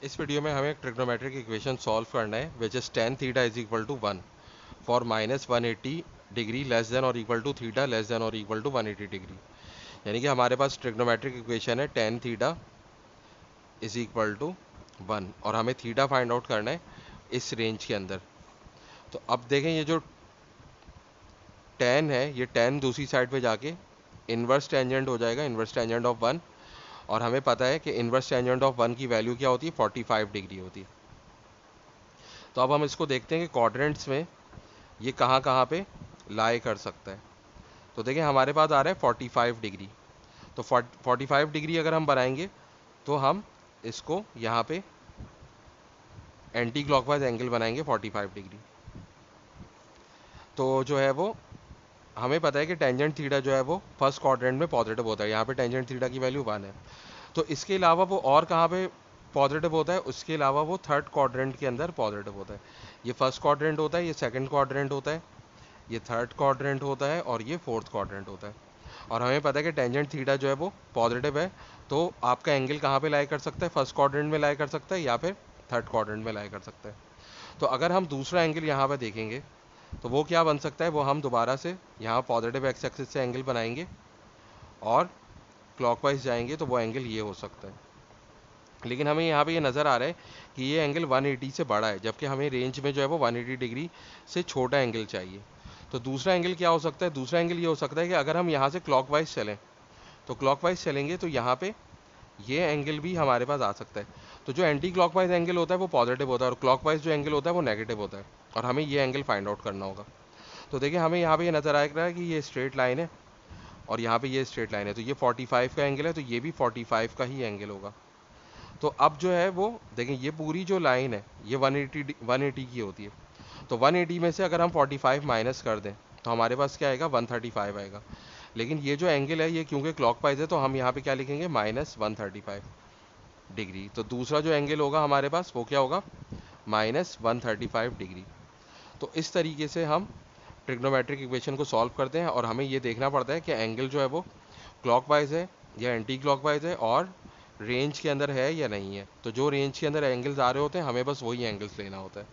इस वीडियो में हमें एक ट्रिग्नोमेट्रिक इक्वेशन सॉल्व करना है which is tan theta is equal to 1 for -180 degree less than और equal to theta less than और इक्वल टू 180 डिग्री। यानी कि हमारे पास ट्रिग्नोमेट्रिक इक्वेशन है tan theta is equal to 1 और हमें थीटा फाइंड आउट करना है इस रेंज के अंदर। तो अब देखें ये जो tan है ये tan दूसरी साइड पे जाके इन्वर्स टेंजेंट हो जाएगा, इन्वर्स टेंजेंट ऑफ 1। और हमें पता है कि इन्वर्स टेंजेंट ऑफ 1 की वैल्यू क्या होती है, 45 डिग्री होती है। तो अब हम इसको देखते हैं कि क्वाड्रेंट्स में ये कहाँ कहाँ पे लाई कर सकता है। तो देखिए हमारे पास आ रहा है 45 डिग्री। तो 45 डिग्री अगर हम बनाएंगे तो हम इसको यहाँ पे एंटी क्लॉकवाइज एंगल बनाएंगे 45 डिग्री। तो जो है वो हमें पता है कि टेंजेंट थीटा जो है वो फर्स्ट क्वाड्रेंट में पॉजिटिव होता है। यहाँ पे टेंजेंट थीटा की वैल्यू 1 है। तो इसके अलावा वो और कहाँ पे पॉजिटिव होता है, उसके अलावा वो थर्ड क्वाड्रेंट के अंदर पॉजिटिव होता है। ये फर्स्ट क्वाड्रेंट होता है, ये सेकंड क्वाड्रेंट होता है, ये थर्ड क्वाड्रेंट होता है और ये फोर्थ क्वाड्रेंट होता है। और हमें पता है कि टेंजेंट थीटा जो है वो पॉजिटिव है। तो आपका एंगल कहाँ पे लाई कर सकता है, फर्स्ट क्वाड्रेंट में लाई कर सकता है या फिर थर्ड क्वाड्रेंट में लाई कर सकता है। तो अगर हम दूसरा एंगल यहाँ पे देखेंगे तो वो क्या बन सकता है, वो हम दोबारा से यहाँ पॉजिटिव एक्स एक्सिस से एंगल बनाएंगे और क्लॉकवाइज जाएंगे तो वो एंगल ये हो सकता है। लेकिन हमें यहाँ पे ये नज़र आ रहा है कि ये एंगल 180 से बड़ा है, जबकि हमें रेंज में जो है वो 180 डिग्री से छोटा एंगल चाहिए। तो दूसरा एंगल क्या हो सकता है, दूसरा एंगल ये हो सकता है कि अगर हम यहाँ से क्लॉकवाइज चलें तो क्लॉकवाइज चलेंगे तो यहाँ पे ये एंगल भी हमारे पास आ सकता है। तो जो एंटी क्लॉकवाइज एंगल होता है वो पॉजिटिव होता है और क्लॉकवाइज जो एंगल होता है वो नेगेटिव होता है। और हमें ये एंगल फाइंड आउट करना होगा। तो देखिए हमें यहाँ पे ये नज़र आ रहा है कि ये स्ट्रेट लाइन है और यहाँ पे ये स्ट्रेट लाइन है। तो ये 45 का एंगल है, तो ये भी 45 का ही एंगल होगा। तो अब जो है वो देखें ये पूरी जो लाइन है ये 180 की होती है। तो 180 में से अगर हम 45 माइनस कर दें तो हमारे पास क्या आएगा, 135 आएगा। लेकिन ये जो एंगल है ये क्योंकि क्लॉकवाइज है तो हम यहाँ पे क्या लिखेंगे, -135 डिग्री। तो दूसरा जो एंगल होगा हमारे पास वो क्या होगा, -135 डिग्री। तो इस तरीके से हम ट्रिग्नोमेट्रिक इक्वेशन को सॉल्व करते हैं और हमें ये देखना पड़ता है कि एंगल जो है वो क्लॉकवाइज है या एंटी क्लॉकवाइज है और रेंज के अंदर है या नहीं है। तो जो रेंज के अंदर एंगल्स आ रहे होते हैं हमें बस वही एंगल्स लेना होता है।